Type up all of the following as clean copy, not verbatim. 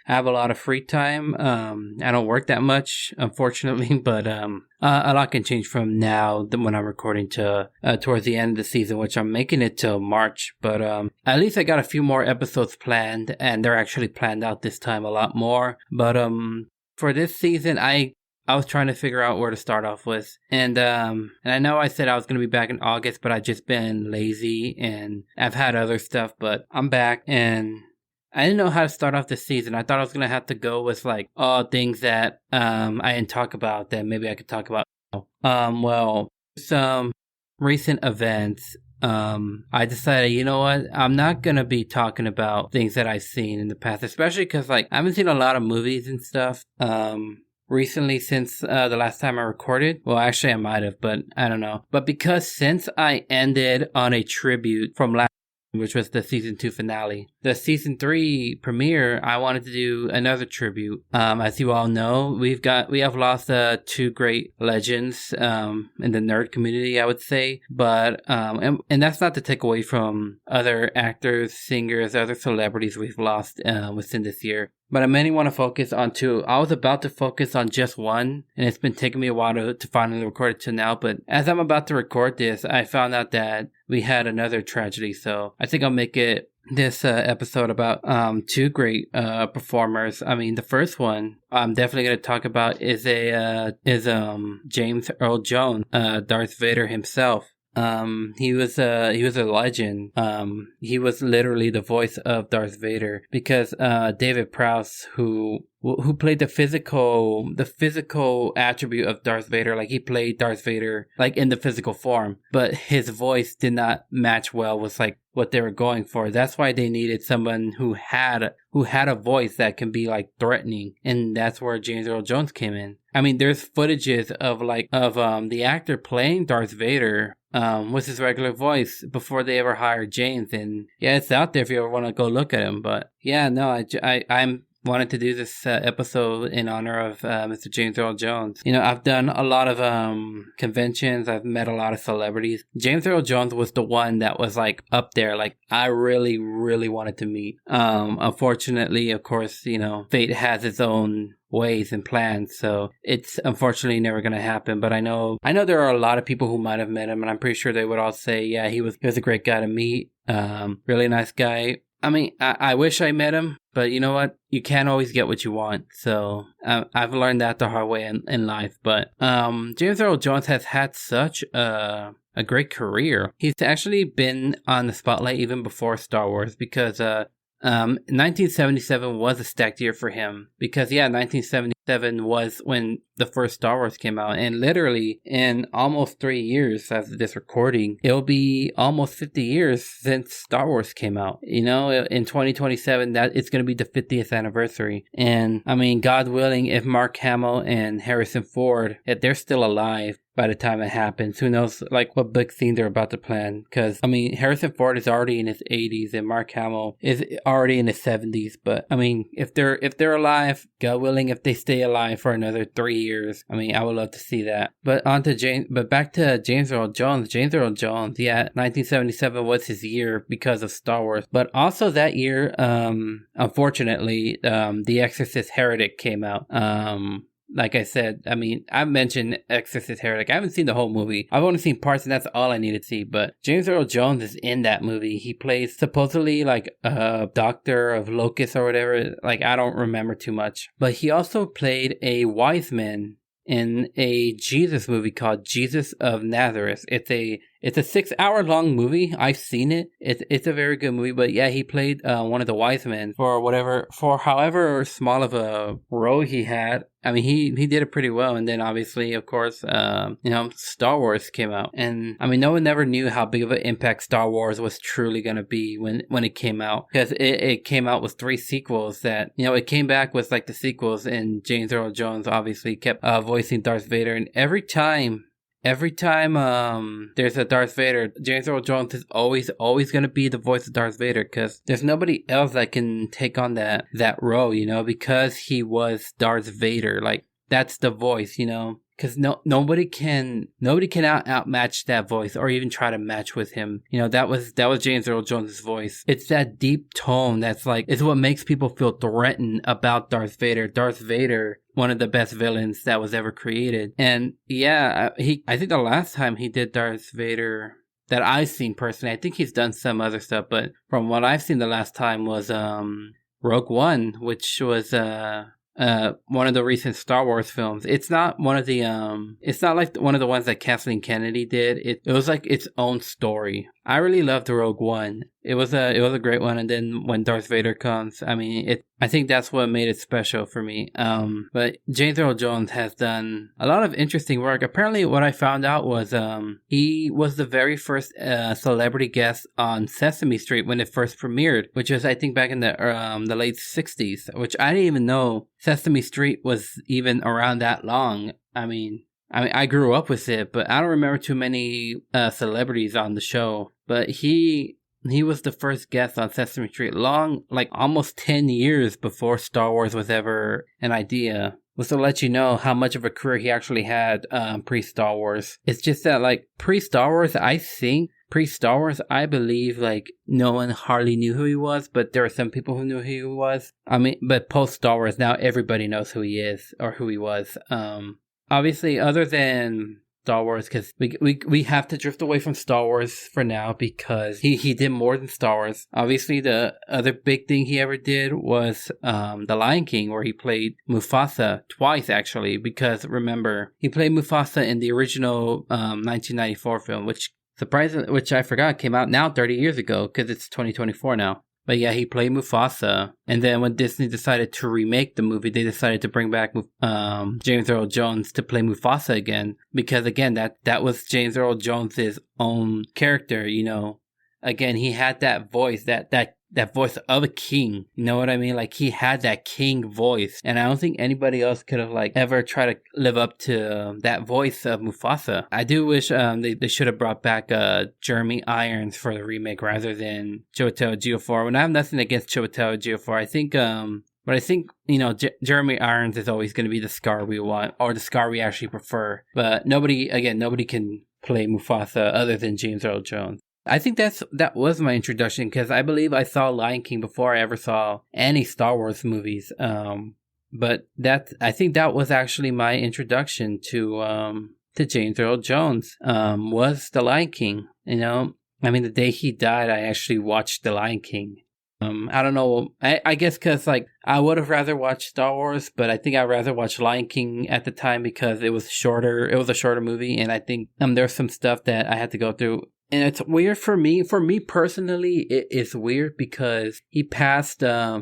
have a lot of free time. I don't work that much, unfortunately, but a lot can change from now when I'm recording to towards the end of the season, which I'm making it till March. But at least I got a few more episodes planned, and they're actually planned out this time a lot more. But for this season, I was trying to figure out where to start off with. And I know I said I was going to be back in August, but I've just been lazy and I've had other stuff, but I'm back and I didn't know how to start off this season. I thought I was going to have to go with like all things that I didn't talk about that maybe I could talk about now. Well, some recent events. I decided, you know what, I'm not gonna be talking about things that I've seen in the past, especially because like I haven't seen a lot of movies and stuff recently since the last time I recorded. Well, actually I might have, but I don't know. But because since I ended on a tribute from last, which was the season 2 finale, the season 3 premiere, I wanted to do another tribute. As you all know, we have lost 2 great legends in the nerd community, I would say. But and that's not to take away from other actors, singers, other celebrities we've lost within this year. But I mainly want to focus on 2. I was about to focus on just one, and it's been taking me a while to finally record it to now. But as I'm about to record this, I found out that we had another tragedy. So I think I'll make it this episode about 2 great performers. I mean, the first one I'm definitely going to talk about is James Earl Jones, Darth Vader himself. He was a legend. He was literally the voice of Darth Vader because David Prowse, who played the physical attribute of Darth Vader, like he played Darth Vader like in the physical form, but his voice did not match well with like what they were going for. That's why they needed someone who had a voice that can be like threatening, and that's where James Earl Jones came in. I mean, there's footages of the actor playing Darth Vader with his regular voice before they ever hired James, and yeah, it's out there if you ever want to go look at him. But yeah, no, I'm wanted to do this episode in honor of Mr. James Earl Jones. You know, I've done a lot of conventions. I've met a lot of celebrities. James Earl Jones was the one that was like up there. Like I really, really wanted to meet. Unfortunately, of course, you know, fate has its own ways and plans, so it's unfortunately never going to happen. But I know there are a lot of people who might have met him, and I'm pretty sure they would all say, yeah, he was a great guy to meet. Really nice guy. I mean, I wish I met him, but you know what? You can't always get what you want. So I've learned that the hard way in life. But James Earl Jones has had such a great career. He's actually been on the spotlight even before Star Wars because 1977 was a stacked year for him because 1977 was when the first Star Wars came out, and literally in almost 3 years after this recording, it'll be almost 50 years since Star Wars came out. You know, in 2027, that it's going to be the 50th anniversary. And I mean, God willing, if Mark Hamill and Harrison Ford, if they're still alive by the time it happens, who knows like what big thing they're about to plan. Because I mean, Harrison Ford is already in his 80s and Mark Hamill is already in his 70s. But I mean, if they're alive, God willing, if they stay alive for another 3 years, I mean, I would love to see that. But back to James Earl Jones. James Earl Jones, 1977 was his year because of Star Wars. But also that year, unfortunately, The Exorcist Heretic came out. Like I said, I mean, I've mentioned Exorcist Heretic. I haven't seen the whole movie. I've only seen parts, and that's all I need to see. But James Earl Jones is in that movie. He plays supposedly like a doctor of Locust or whatever. Like, I don't remember too much. But he also played a wise man in a Jesus movie called Jesus of Nazareth. It's a 6-hour-long movie. I've seen it. It's a very good movie. But yeah, he played one of the wise men for however small of a role he had. I mean, he did it pretty well. And then obviously, of course, Star Wars came out. And I mean, no one never knew how big of an impact Star Wars was truly going to be when it came out. Because it came out with 3 sequels that, you know, it came back with like the sequels. And James Earl Jones obviously kept voicing Darth Vader. And every time there's a Darth Vader, James Earl Jones is always going to be the voice of Darth Vader because there's nobody else that can take on that role, you know, because he was Darth Vader. Like, that's the voice, you know. because nobody can outmatch that voice or even try to match with him. You know, that was James Earl Jones' voice. It's that deep tone that's like, it's what makes people feel threatened about Darth Vader. Darth Vader, one of the best villains that was ever created. And yeah, I think the last time he did Darth Vader that I've seen personally, I think he's done some other stuff, but from what I've seen the last time was Rogue One, which was one of the recent Star Wars films. It's not one of the it's not like one of the ones that Kathleen Kennedy did. It was like its own story. I really loved Rogue One. It was a great one. And then when Darth Vader comes, I mean, I think that's what made it special for me. But James Earl Jones has done a lot of interesting work. Apparently, what I found out was he was the very first celebrity guest on Sesame Street when it first premiered, which was, I think, back in the late 60s, which I didn't even know Sesame Street was even around that long. I mean, I grew up with it, but I don't remember too many celebrities on the show. But he was the first guest on Sesame Street like almost 10 years before Star Wars was ever an idea. Was to let you know how much of a career he actually had pre-Star Wars. It's just that, like, pre-Star Wars, I believe, like, no one hardly knew who he was, but there were some people who knew who he was. I mean, but post-Star Wars, now everybody knows who he is or who he was. Obviously, other than Star Wars, because we have to drift away from Star Wars for now because he did more than Star Wars. Obviously, the other big thing he ever did was The Lion King, where he played Mufasa twice, actually, because remember, he played Mufasa in the original 1994 film, which I forgot came out now 30 years ago because it's 2024 now. But yeah, he played Mufasa. And then when Disney decided to remake the movie, they decided to bring back James Earl Jones to play Mufasa again. Because again, that was James Earl Jones' own character, you know. Again, he had that voice, that voice of a king. You know what I mean? Like, he had that king voice. And I don't think anybody else could have, like, ever tried to live up to that voice of Mufasa. I do wish they should have brought back Jeremy Irons for the remake rather than Chiwetel Ejiofor. And I have nothing against Chiwetel Ejiofor. I think but I think, you know, Jeremy Irons is always going to be the Scar we want, or the Scar we actually prefer. But nobody can play Mufasa other than James Earl Jones. I think that was my introduction because I believe I saw Lion King before I ever saw any Star Wars movies. But I think that was actually my introduction to James Earl Jones. Was The Lion King. You know, I mean, the day he died, I actually watched The Lion King. I don't know. I guess because, like, I would have rather watched Star Wars, but I think I'd rather watch Lion King at the time because it was shorter. It was a shorter movie, and I think there's some stuff that I had to go through. And it's weird for me. For me personally, it's weird because he passed the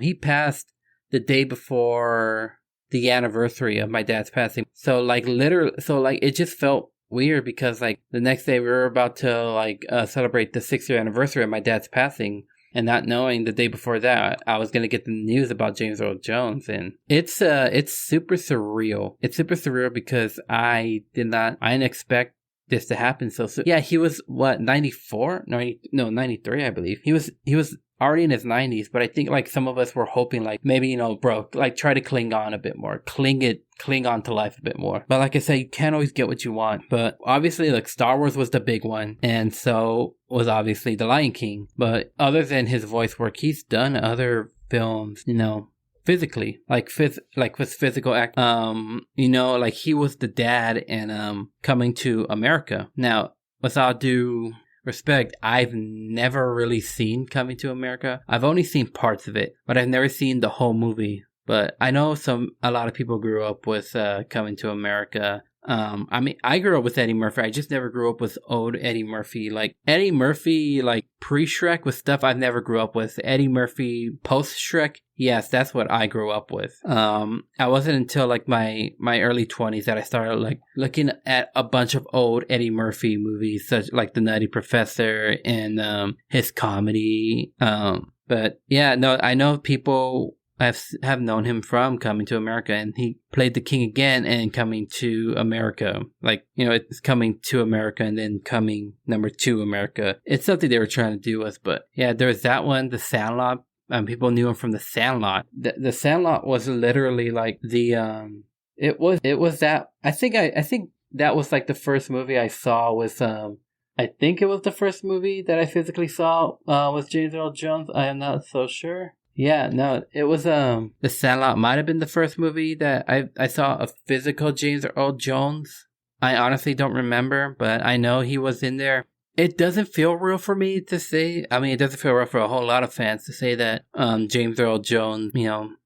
day before the anniversary of my dad's passing. So it just felt weird because, like, the next day we were about to, like, celebrate the 6-year anniversary of my dad's passing. And not knowing the day before that, I was going to get the news about James Earl Jones. And it's super surreal. It's super surreal because I didn't expect this to happen so soon. Yeah, he was, 94? 93, I believe. He was already in his 90s, but I think, like, some of us were hoping, like, maybe, you know, bro, like, try to cling on a bit more. Cling on to life a bit more. But like I said, you can't always get what you want. But obviously, like, Star Wars was the big one, and so was obviously The Lion King. But other than his voice work, he's done other films, you know, physically, like with physical act. You know, like, he was the dad in Coming to America. Now, with all due respect, I've never really seen Coming to America. I've only seen parts of it, but I've never seen the whole movie. But I know a lot of people grew up with Coming to America. I mean, I grew up with Eddie Murphy. I just never grew up with old Eddie Murphy. Like, Eddie Murphy, like, pre-Shrek was stuff I've never grew up with. Eddie Murphy post-Shrek, yes, that's what I grew up with. I wasn't until, like, my early 20s that I started, like, looking at a bunch of old Eddie Murphy movies, such like The Nutty Professor and his comedy. But yeah, no, I know people have known him from Coming to America, and he played the king again in Coming to America. Like, you know, it's Coming to America and then Coming #2 America. It's something they were trying to do with, but yeah, there was that one, The Sandlot. People knew him from The Sandlot. The Sandlot was literally like the it was that I think that was like the first movie I saw was I think it was the first movie that I physically saw was James Earl Jones. I am not so sure. Yeah, no, it was The Sandlot might have been the first movie that I saw a physical James Earl Jones. I honestly don't remember, but I know he was in there. It doesn't feel real for me to say. I mean, it doesn't feel real for a whole lot of fans to say that James Earl Jones,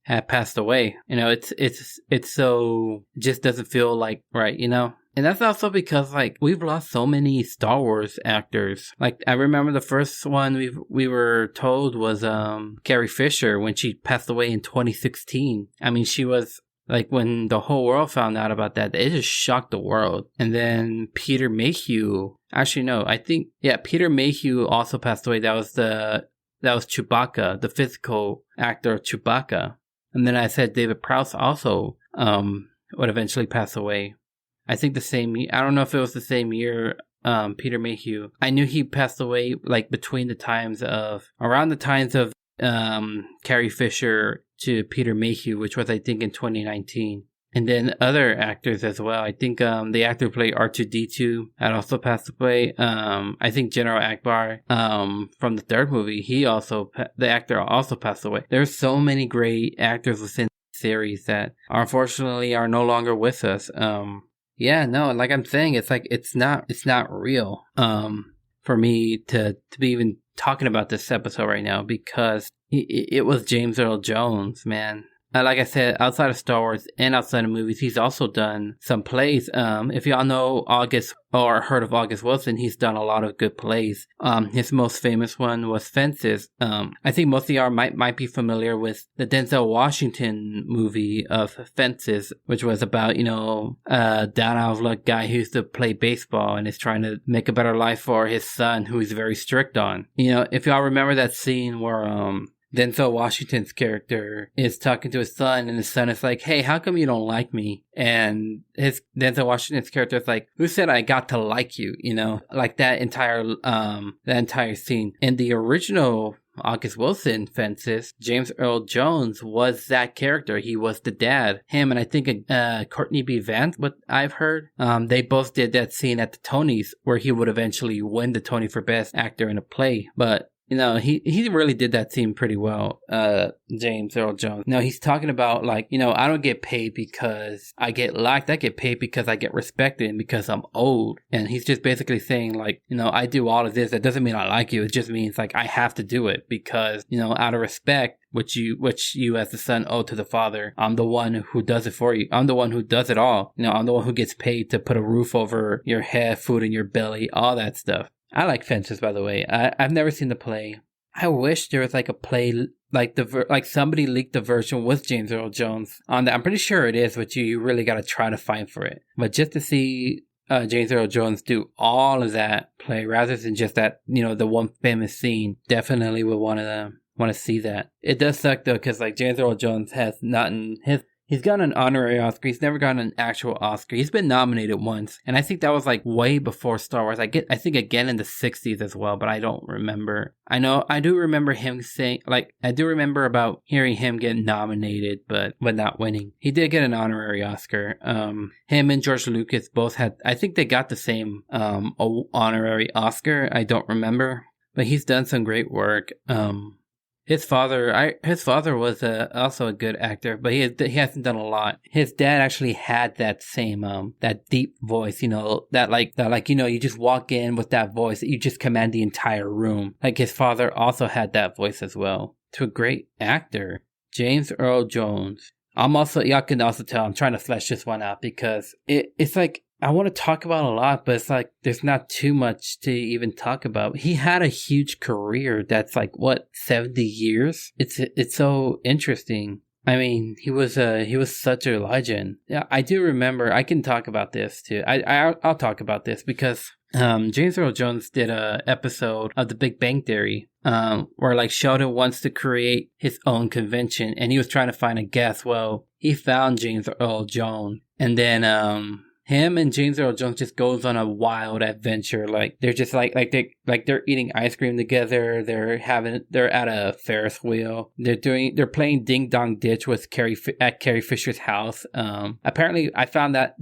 had passed away. It's so, it just doesn't feel like right, And that's also because, like, we've lost so many Star Wars actors. Like, I remember the first one we were told was Carrie Fisher when she passed away in 2016. I mean, she was, like, when the whole world found out about that, it just shocked the world. And then Peter Mayhew. Actually, no, I think, Peter Mayhew also passed away. That was Chewbacca, the physical actor of Chewbacca. And then I said David Prowse also would eventually pass away. I think the same year. I don't know if it was the same year, Peter Mayhew. I knew he passed away, like, around the times of Carrie Fisher to Peter Mayhew, which was, I think, in 2019. And then other actors as well. I think the actor who played R2-D2 had also passed away. I think General Akbar from the third movie, the actor also passed away. There's so many great actors within the series that unfortunately are no longer with us. Like I'm saying, it's like it's not real for me to be even talking about this episode right now, because it was James Earl Jones, man. Like I said, outside of Star Wars and outside of movies, he's also done some plays. If y'all know August or heard of August Wilson, he's done a lot of good plays. His most famous one was Fences. I think most of y'all might be familiar with the Denzel Washington movie of Fences, which was about, a down out of luck guy who used to play baseball and is trying to make a better life for his son, who he's very strict on. If y'all remember that scene where Denzel Washington's character is talking to his son, and his son is like, "Hey, how come you don't like me?" And Denzel Washington's character is like, "Who said I got to like you?" Like that entire scene. In the original August Wilson Fences, James Earl Jones was that character. He was the dad. Him and I think Courtney B. Vance, what I've heard, they both did that scene at the Tonys where he would eventually win the Tony for Best Actor in a Play. But he really did that scene pretty well, James Earl Jones. Now, he's talking about, like, I don't get paid because I get liked. I get paid because I get respected and because I'm old. And he's just basically saying, like, I do all of this. That doesn't mean I like you. It just means, like, I have to do it because, out of respect, which you as the son owe to the father, I'm the one who does it for you. I'm the one who does it all. I'm the one who gets paid to put a roof over your head, food in your belly, all that stuff. I like Fences, by the way. I've never seen the play. I wish there was like a play, like somebody leaked the version with James Earl Jones on that. I'm pretty sure it is, but you really got to try to find for it. But just to see James Earl Jones do all of that play rather than just that, the one famous scene, definitely would want to see that. It does suck though, because like James Earl Jones has he's gotten an honorary Oscar. He's never gotten an actual Oscar. He's been nominated once. And I think that was like way before Star Wars. I think again in the 60s as well, but I don't remember. I do remember him saying, like, I do remember about hearing him get nominated, but not winning. He did get an honorary Oscar. Him and George Lucas both had, I think they got the same honorary Oscar. I don't remember. But he's done some great work. His father was also a good actor, but he hasn't done a lot. His dad actually had that same that deep voice, you just walk in with that voice that you just command the entire room. Like his father also had that voice as well. To a great actor, James Earl Jones. Y'all can also tell I'm trying to flesh this one out because it's like, I want to talk about a lot, but it's like there's not too much to even talk about. He had a huge career that's like, 70 years? It's so interesting. I mean, he was such a legend. Yeah, I do remember. I can talk about this too. I'll talk about this because James Earl Jones did a episode of The Big Bang Theory where like Sheldon wants to create his own convention and he was trying to find a guest. Well, he found James Earl Jones, and then him and James Earl Jones just goes on a wild adventure. Like they're just they're eating ice cream together. They're at a Ferris wheel. They're playing Ding Dong Ditch with Carrie Fisher's house. Apparently I found that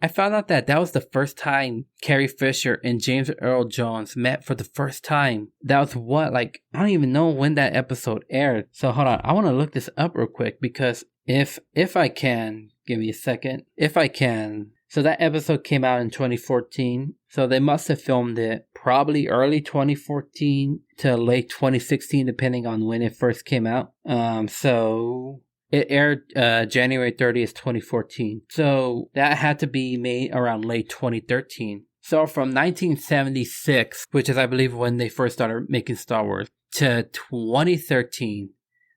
I found out that was the first time Carrie Fisher and James Earl Jones met for the first time. That was what, like, I don't even know when that episode aired. So hold on, I want to look this up real quick because if I can, give me a second. If I can. So that episode came out in 2014. So they must have filmed it probably early 2014 to late 2016, depending on when it first came out. So it aired January 30th, 2014. So that had to be made around late 2013. So from 1976, which is I believe when they first started making Star Wars, to 2013,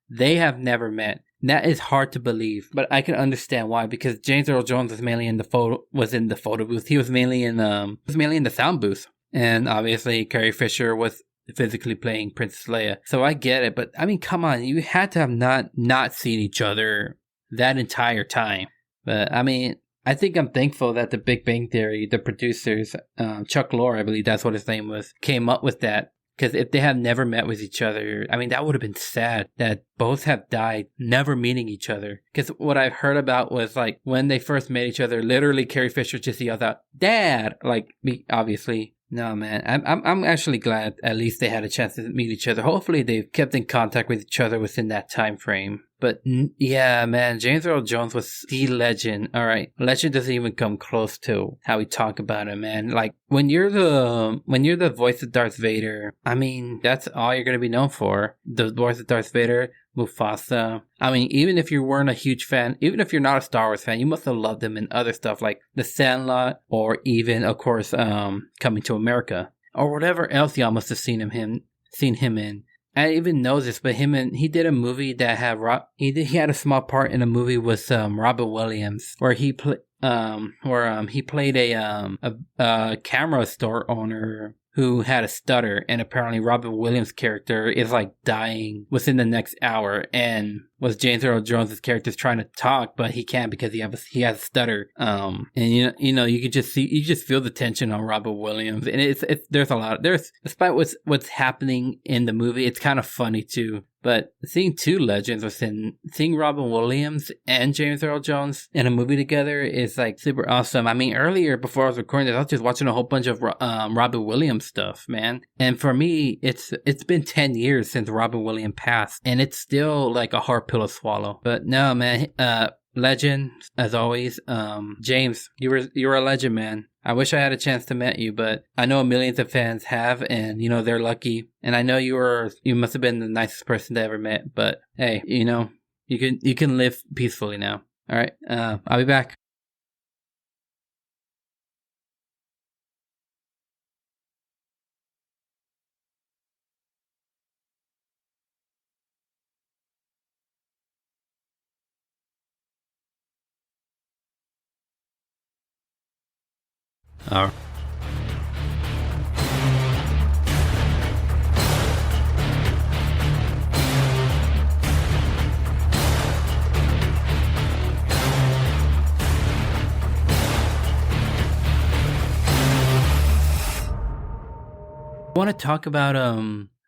they have never met. That is hard to believe, but I can understand why, because James Earl Jones was mainly in the photo booth. He was mainly in the sound booth, and obviously Carrie Fisher was physically playing Princess Leia. So I get it, but I mean, come on, you had to have not seen each other that entire time. But I mean, I think I'm thankful that the Big Bang Theory, the producers, Chuck Lorre, I believe that's what his name was, came up with that. Because if they have never met with each other, I mean, that would have been sad that both have died never meeting each other. Because what I've heard about was, like, when they first met each other, literally Carrie Fisher just yelled out, "Dad!" Like, obviously. No, man. I'm actually glad at least they had a chance to meet each other. Hopefully they've kept in contact with each other within that time frame. But yeah, man, James Earl Jones was the legend. All right, legend doesn't even come close to how we talk about him, man. Like when you're the voice of Darth Vader, I mean, that's all you're gonna be known for. The voice of Darth Vader, Mufasa. I mean, even if you weren't a huge fan, even if you're not a Star Wars fan, you must have loved him in other stuff like The Sandlot, or even, of course, Coming to America, or whatever else y'all must have seen him in. I didn't even know this, but he did a movie that had he had a small part in a movie with Robin Williams, where he played a camera store owner who had a stutter, and apparently Robin Williams' character is like dying within the next hour, and was James Earl Jones' character is trying to talk, but he can't because he has a stutter. And you know you just feel the tension on Robin Williams, and there's despite what's happening in the movie, it's kind of funny too. But seeing two legends seeing Robin Williams and James Earl Jones in a movie together is like super awesome. I mean, earlier before I was recording this, I was just watching a whole bunch of Robin Williams stuff, man. And for me, it's been 10 years since Robin Williams passed, and it's still like a hard pill to swallow. But no, man, legend as always. James, you were a legend, man. I wish I had a chance to meet you, but I know millions of fans have, and you know they're lucky. And I know you must have been the nicest person to ever met. But hey, you know you can live peacefully now. All right, I'll be back. All right. I want to talk about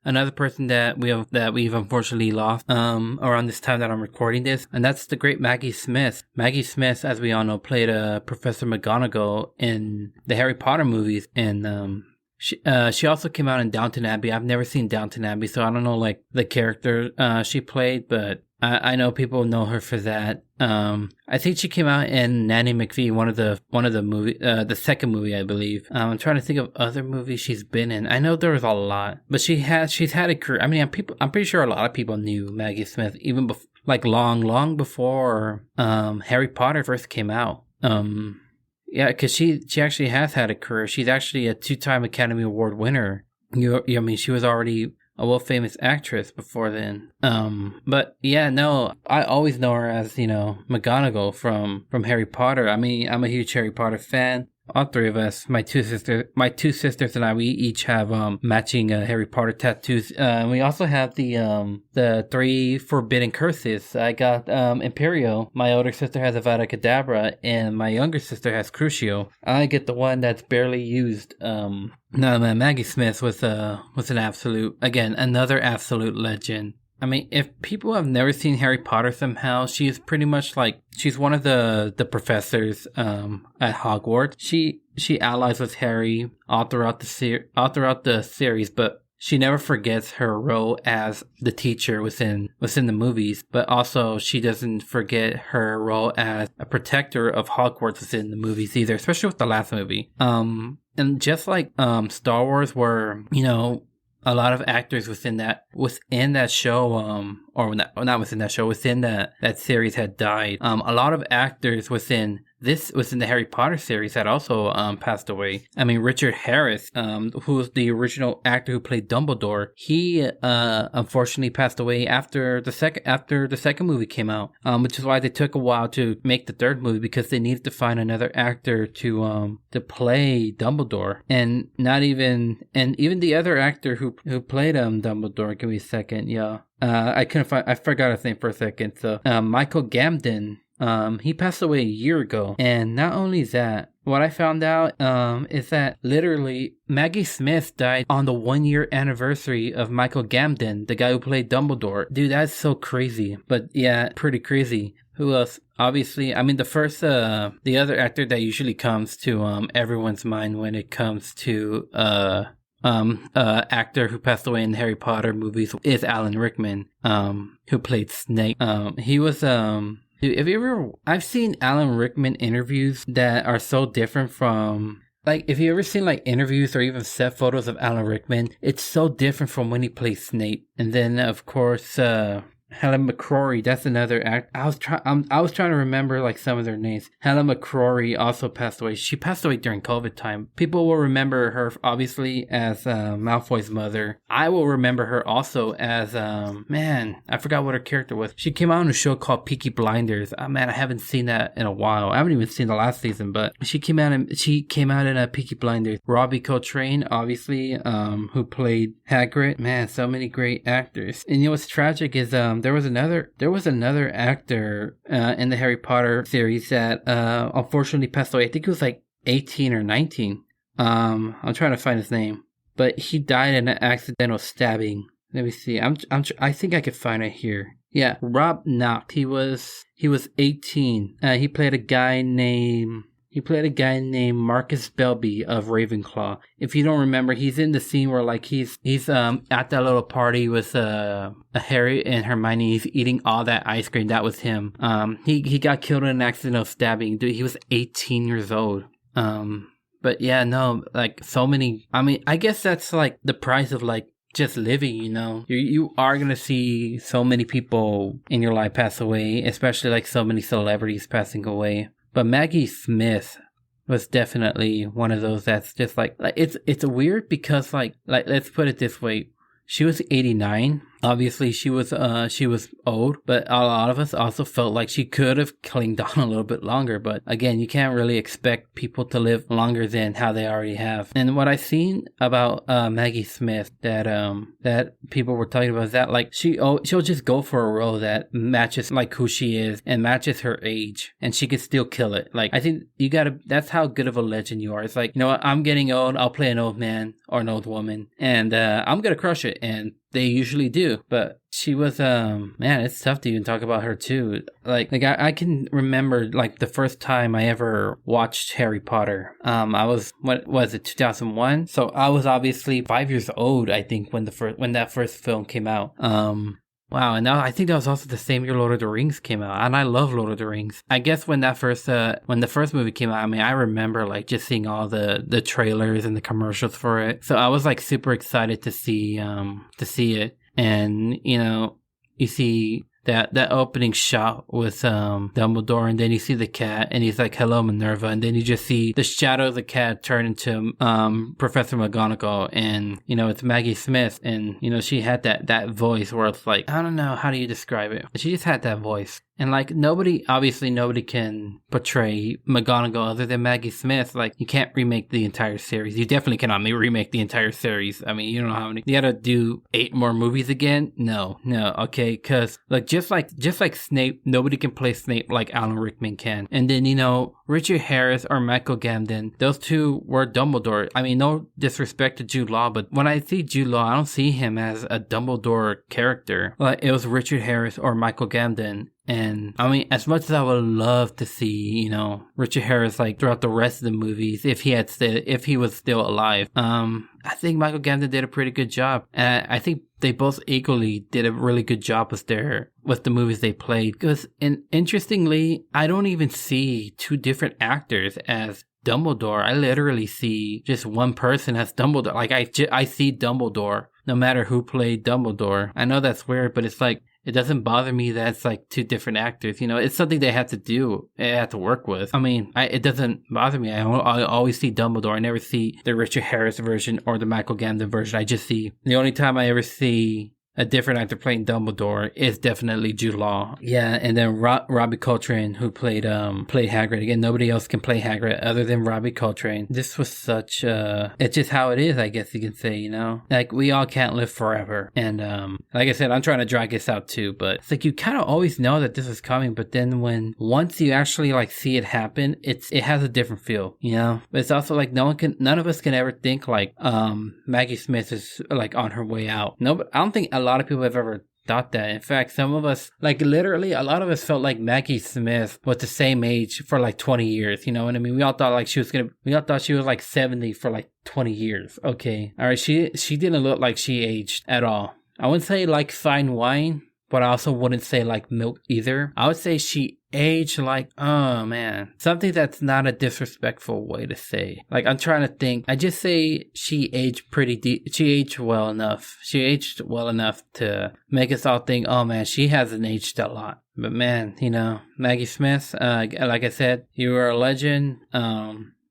another person that we've unfortunately lost around this time that I'm recording this, and that's the great Maggie Smith. Maggie Smith, as we all know, played Professor McGonagall in the Harry Potter movies, and she also came out in Downton Abbey. I've never seen Downton Abbey, so I don't know like the character she played, but I know people know her for that. I think she came out in Nanny McPhee, one of the movie, the second movie, I believe. I'm trying to think of other movies she's been in. I know there was a lot, but she's had a career. I mean, I'm pretty sure a lot of people knew Maggie Smith even before, like long before Harry Potter first came out. Yeah, because she actually has had a career. She's actually a 2-time Academy Award winner. I mean, she was already a world-famous actress before then. But yeah, no, I always know her as, you know, McGonagall from Harry Potter. I mean, I'm a huge Harry Potter fan. All three of us, my two sisters and I, we each have matching Harry Potter tattoos. We also have the 3 forbidden curses. I got Imperio. My older sister has Avada Kedavra, and my younger sister has Crucio. I get the one that's barely used. No, man, Maggie Smith was an absolute, again, another absolute legend. I mean, if people have never seen Harry Potter somehow, she is pretty much like, she's one of the professors at Hogwarts. She allies with Harry all throughout the series, but she never forgets her role as the teacher within the movies, but also she doesn't forget her role as a protector of Hogwarts within the movies either, especially with the last movie. And just like Star Wars, where, you know, a lot of actors within that show, or not within that show, within that series had died. A lot of actors within the Harry Potter series had also passed away. I mean, Richard Harris, who was the original actor who played Dumbledore, he unfortunately passed away after the second movie came out, which is why they took a while to make the third movie, because they needed to find another actor to play Dumbledore, and even the other actor who played Dumbledore. Give me a second, yeah. I forgot his name for a second. So Michael Gambon. He passed away a year ago. And not only that, what I found out is that literally Maggie Smith died on the 1-year anniversary of Michael Gambon, the guy who played Dumbledore. Dude, that's so crazy. But yeah, pretty crazy. Who else? Obviously, I mean, the other actor that usually comes to everyone's mind when it comes to actor who passed away in the Harry Potter movies is Alan Rickman, who played Snape. He was I've seen Alan Rickman interviews that are so different from, like, if you ever seen like interviews or even set photos of Alan Rickman, it's so different from when he plays Snape. And then of course Helen McCrory, that's another act. I was trying to remember like some of their names. Helen McCrory also passed away. She passed away during COVID time. People will remember her obviously as Malfoy's mother. I will remember her also as I forgot what her character was. She came out in a show called Peaky Blinders. Man, I haven't seen that in a while. I haven't even seen the last season, but she came out in a Peaky Blinders. Robbie Coltrane, obviously, who played Hagrid. Man, so many great actors. And you know what's tragic is there was another actor in the Harry Potter series that unfortunately passed away. I think he was like 18 or 19. I'm trying to find his name, but he died in an accidental stabbing. Let me see. I think I could find it here. Yeah, Rob Knox. He was 18. He played a guy named Marcus Belby of Ravenclaw. If you don't remember, he's in the scene where like he's at that little party with Harry and Hermione. He's eating all that ice cream. That was him. He got killed in an accidental stabbing. Dude, he was 18 years old. But yeah, no, like so many. I mean, I guess that's like the price of like just living, you know. You are gonna see so many people in your life pass away, especially like so many celebrities passing away. But Maggie Smith was definitely one of those that's just like it's weird because like let's put it this way. She was 89. Obviously, she was old, but a lot of us also felt like she could have clinged on a little bit longer. But again, you can't really expect people to live longer than how they already have. And what I've seen about Maggie Smith that people were talking about is that like she'll just go for a role that matches like who she is and matches her age, and she can still kill it. Like I think that's how good of a legend you are. It's like, you know what, I'm getting old, I'll play an old man or an old woman, and I'm gonna crush it. And they usually do. But she was man, it's tough to even talk about her too. Like I can remember like the first time I ever watched Harry Potter. I was, what was it, 2001? So I was obviously 5 years old, I think, when that first film came out. Wow, and now I think that was also the same year Lord of the Rings came out, and I love Lord of the Rings. I guess when the first movie came out, I mean, I remember like just seeing all the trailers and the commercials for it. So I was like super excited to see it, and you know, you see that opening shot with Dumbledore, and then you see the cat, and he's like, "Hello, Minerva," and then you just see the shadow of the cat turn into Professor McGonagall, and you know, it's Maggie Smith, and you know, she had that voice where it's like, I don't know, how do you describe it? She just had that voice. And like obviously nobody can portray McGonagall other than Maggie Smith. Like you can't remake the entire series. You definitely cannot remake the entire series. I mean, you don't know how many. You gotta do 8 more movies again? No, okay, because like just like Snape, nobody can play Snape like Alan Rickman can. And then Richard Harris or Michael Gambon, those two were Dumbledore. I mean, no disrespect to Jude Law, but when I see Jude Law, I don't see him as a Dumbledore character. Like it was Richard Harris or Michael Gambon. And I mean, as much as I would love to see, Richard Harris like throughout the rest of the movies, if he was still alive, I think Michael Gambon did a pretty good job. And I think they both equally did a really good job with the movies they played. Because, interestingly, I don't even see 2 different actors as Dumbledore. I literally see just one person as Dumbledore. Like I see Dumbledore no matter who played Dumbledore. I know that's weird, but it's like, it doesn't bother me that it's like 2 different actors. It's something they had to do. They had to work with. I mean, it doesn't bother me. I always see Dumbledore. I never see the Richard Harris version or the Michael Gambon version. I just see, the only time I ever see a different actor playing Dumbledore is definitely Jude Law. Yeah, and then Robbie Coltrane, who played Hagrid. Again, nobody else can play Hagrid other than Robbie Coltrane. This was such it's just how it is, I guess you can say, Like, we all can't live forever. And like I said, I'm trying to drag this out too, but it's like you kind of always know that this is coming, but then once you actually like see it happen, it has a different feel, But it's also like none of us can ever think like Maggie Smith is like on her way out. No, but I don't think a lot of people have ever thought that. In fact, some of us, like literally, a lot of us felt like Maggie Smith was the same age for like 20 years. You know what I mean? We all thought she was like 70 for like 20 years. Okay. All right. She didn't look like she aged at all. I wouldn't say like fine wine, but I also wouldn't say like milk either. I would say she aged like, oh man, something that's not a disrespectful way to say. Like, I'm trying to think. I just say she aged she aged well enough. She aged well enough to make us all think, oh man, she hasn't aged a lot. But man, Maggie Smith, like I said, you were a legend.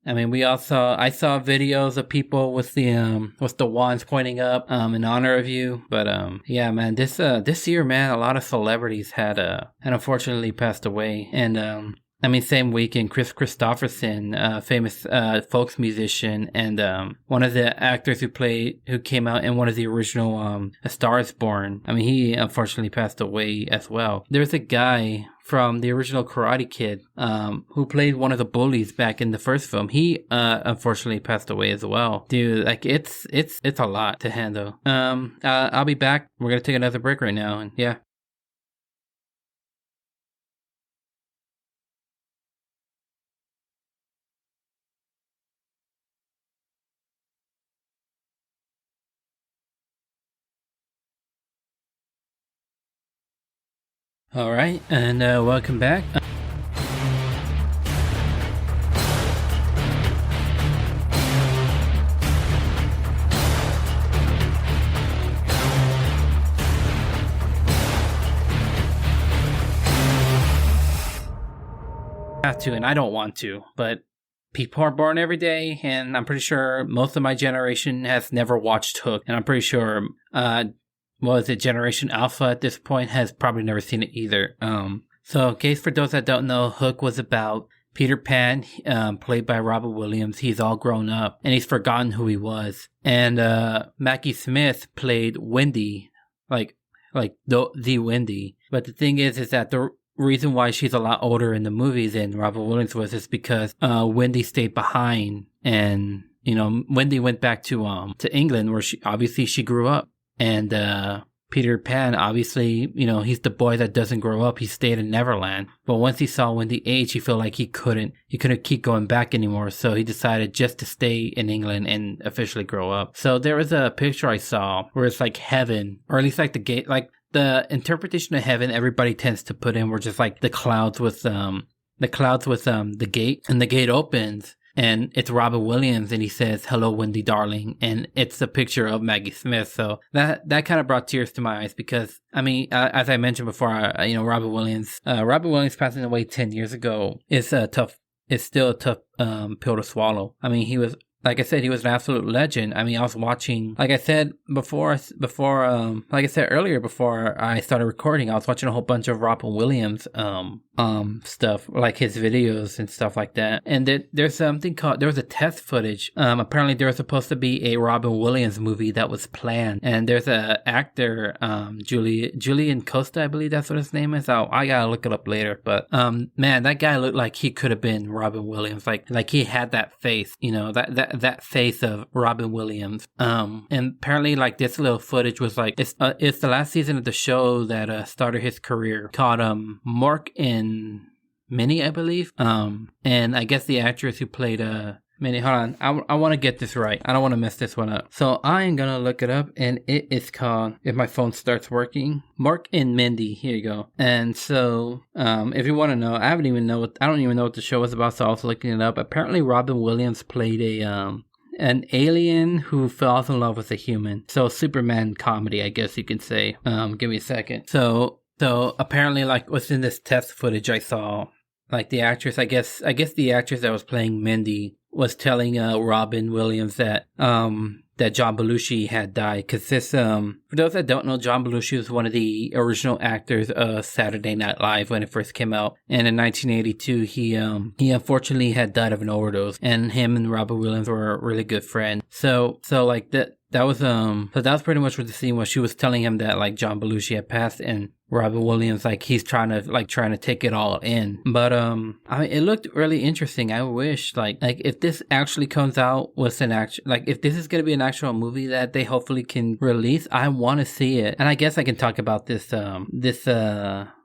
I mean, I saw videos of people with the wands pointing up, in honor of you. But, yeah, man, this year, man, a lot of celebrities had unfortunately passed away. And, I mean, same weekend, Chris Christopherson, famous, folks musician, and, one of the actors who came out in one of the original, A Star is Born. I mean, he unfortunately passed away as well. There's a guy from the original Karate Kid, who played one of the bullies back in the first film. He, unfortunately passed away as well. Dude, like, it's a lot to handle. I'll be back. We're gonna take another break right now, and yeah. All right, and welcome back. I have to, and I don't want to, but people are born every day, and I'm pretty sure most of my generation has never watched Hook, and I'm pretty sure Generation Alpha at this point has probably never seen it either. So in case for those that don't know, Hook was about Peter Pan, played by Robert Williams. He's all grown up and he's forgotten who he was. And Maggie Smith played Wendy, like the Wendy. But the thing is that the reason why she's a lot older in the movie than Robert Williams was is because Wendy stayed behind, and Wendy went back to England where she grew up. And Peter Pan, obviously, he's the boy that doesn't grow up. He stayed in Neverland. But once he saw Wendy age, he felt like he couldn't keep going back anymore. So he decided just to stay in England and officially grow up. So there was a picture I saw where it's like heaven, or at least like the gate, like the interpretation of heaven everybody tends to put in were just like the clouds with the gate, and the gate opens. And it's Robin Williams, and he says, "Hello, Wendy, darling." And it's a picture of Maggie Smith. So that kind of brought tears to my eyes because, I mean, as I mentioned before, Robin Williams passing away 10 years ago is still a tough pill to swallow. I mean, he was, like I said, he was an absolute legend. I mean, I was watching, like I said like I said earlier, before I started recording, I was watching a whole bunch of Robin Williams stuff, like his videos and stuff like that. And there's something called, there was a test footage. Apparently there was supposed to be a Robin Williams movie that was planned, and there's a actor, Julian Costa, I believe that's what his name is. I gotta look it up later, but man, that guy looked like he could have been Robin Williams. Like he had that face, you know, that face of Robin Williams. And apparently, like, this little footage was like, it's the last season of the show that started his career, called Mork and Minnie, I believe. And I guess the actress who played Minnie, hold on, I want to get this right. I don't want to mess this one up. So I am gonna look it up, and it is called, if my phone starts working, Mork and Mindy. Here you go. And so, if you want to know, I don't even know what the show was about, so I was looking it up. Apparently, Robin Williams played an alien who falls in love with a human. So Superman comedy, I guess you can say. Give me a second. So apparently, like, within this test footage I saw, like, the actress, I guess the actress that was playing Mindy was telling Robin Williams that that John Belushi had died. Because this, for those that don't know, John Belushi was one of the original actors of Saturday Night Live when it first came out. And in 1982, he unfortunately had died of an overdose. And him and Robin Williams were a really good friend. So like that was pretty much what the scene was. She was telling him that, like, John Belushi had passed, and Robin Williams, like, he's trying to take it all in. But I mean, it looked really interesting. I wish like if this actually comes out with an actual, like, if this is gonna be an actual movie that they hopefully can release, I want to see it. And I guess I can talk about this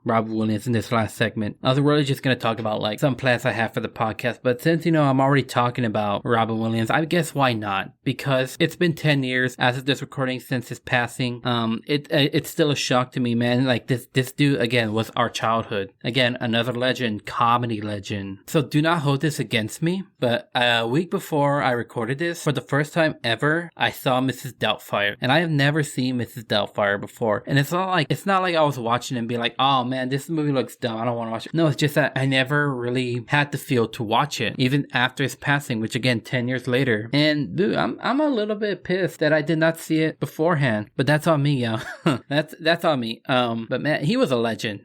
Robin Williams in this last segment. I was really just going to talk about, like, some plans I have for the podcast, but since, you know, I'm already talking about Robin Williams, I guess why not? Because it's been 10 years as of this recording since his passing. It's still a shock to me, man. Like, this dude, again, was our childhood. Again, another legend, comedy legend. So do not hold this against me, but a week before I recorded this, for the first time ever, I saw Mrs. Doubtfire, and I have never seen Mrs. Doubtfire before. And it's not like I was watching and be like, oh man, this movie looks dumb, I don't want to watch it. No, it's just that I never really had the feel to watch it, even after his passing, which again, 10 years later. And dude, I'm a little bit pissed that I did not see it beforehand, but that's on me, yo. that's on me. But man, he was a legend.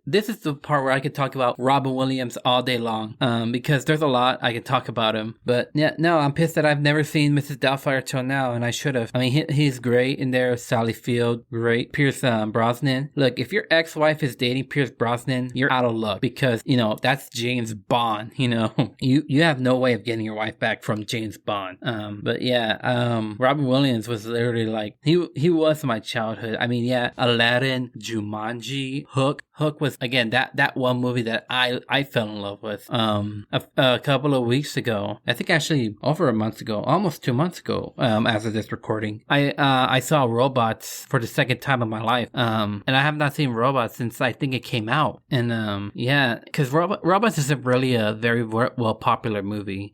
This is the part where I could talk about Robin Williams all day long, because there's a lot I could talk about him. But yeah, no, I'm pissed that I've never seen Mrs. Doubtfire till now, and I should have. I mean, he's great in there. Sally Field, great. Pierce Brosnan. Look, if your ex-wife is dating Pierce Brosnan, you're out of luck, because, you know, that's James Bond. You know, you have no way of getting your wife back from James Bond. But yeah, Robin Williams was literally like, he was my childhood. I mean, yeah, Aladdin, Jumanji, Hook. Hook was, again, that one movie that I fell in love with. A couple of weeks ago, I think actually over a month ago, almost 2 months ago, as of this recording, I saw Robots for the second time in my life. And I have not seen Robots since I think it came out. And yeah, because Robots isn't really a very well popular movie.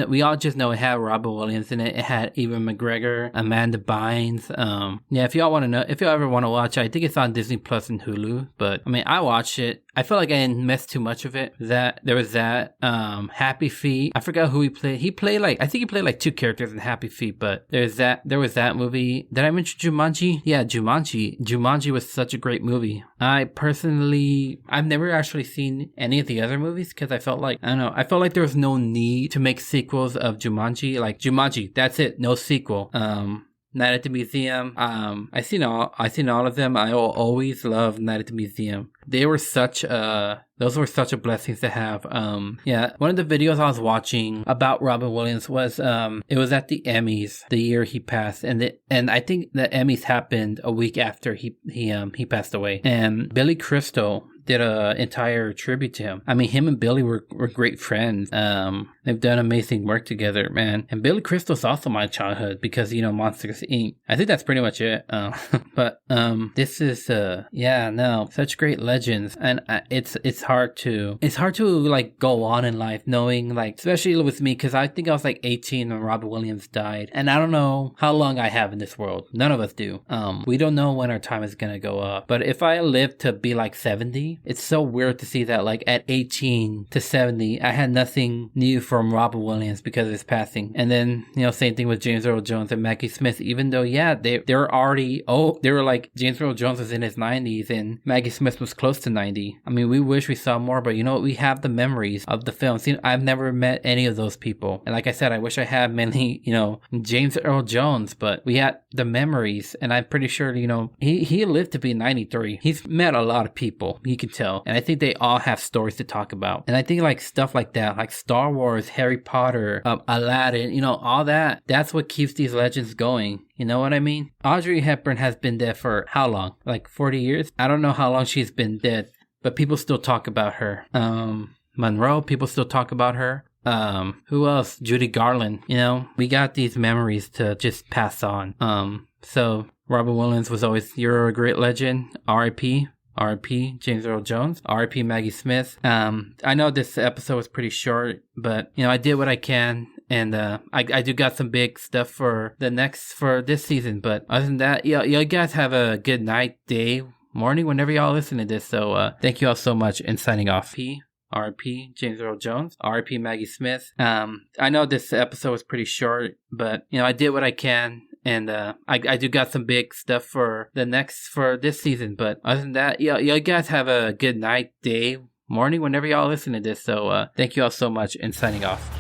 We all just know it had Robin Williams in it. It had Ewan McGregor, Amanda Bynes. Yeah, if y'all ever want to watch it, I think it's on Disney Plus and Hulu. But I mean, I watched it. I feel like I didn't miss too much of it. There was that, Happy Feet. I forgot who he played. I think he played like two characters in Happy Feet, but there was that movie. Did I mention Jumanji? Yeah, Jumanji. Jumanji was such a great movie. I've never actually seen any of the other movies, because I felt like there was no need to make sequels of Jumanji. Like, Jumanji, that's it, no sequel. Night at the Museum. I seen all of them. I always loved Night at the Museum. Those were such a blessing to have. Yeah, one of the videos I was watching about Robin Williams was it was at the Emmys the year he passed, and I think the Emmys happened a week after he passed away, and Billy Crystal did an entire tribute to him. I mean, him and Billy were great friends. They've done amazing work together, man. And Billy Crystal's also my childhood, because, you know, Monsters Inc. I think that's pretty much it. But this is such great legends, and it's hard to like go on in life knowing, like, especially with me, because I think I was like 18 when Robin Williams died, and I don't know how long I have in this world. None of us do. We don't know when our time is gonna go up. But if I live to be like 70, it's so weird to see that, like, at 18 to 70, I had nothing new for from Robin Williams because of his passing. And then, same thing with James Earl Jones and Maggie Smith, even though, they were already, they were like, James Earl Jones was in his 90s and Maggie Smith was close to 90. I mean, we wish we saw more, but we have the memories of the film. See, I've never met any of those people. And like I said, I wish I had many, James Earl Jones, but we had the memories. And I'm pretty sure, he lived to be 93. He's met a lot of people, you can tell. And I think they all have stories to talk about. And I think like stuff like that, like Star Wars, Harry Potter, Aladdin, all that, that's what keeps these legends going. You know what I mean? Audrey Hepburn has been dead for how long? Like 40 years? I don't know how long she's been dead, but people still talk about her. Monroe, people still talk about her. Who else? Judy Garland. We got these memories to just pass on. So Robin Williams was always, you're a great legend. R.I.P. R.I.P. James Earl Jones. R.I.P. Maggie Smith. I know this episode was pretty short, but I did what I can. And I do got some big stuff for this season. But other than that, you guys have a good night, day, morning, whenever y'all listen to this. So thank you all so much, and signing off. R.I.P. James Earl Jones. R.I.P. Maggie Smith. I know this episode was pretty short, but I did what I can. And I do got some big stuff for this season. But other than that, you guys have a good night, day, morning, whenever y'all listen to this. So thank you all so much, and signing off.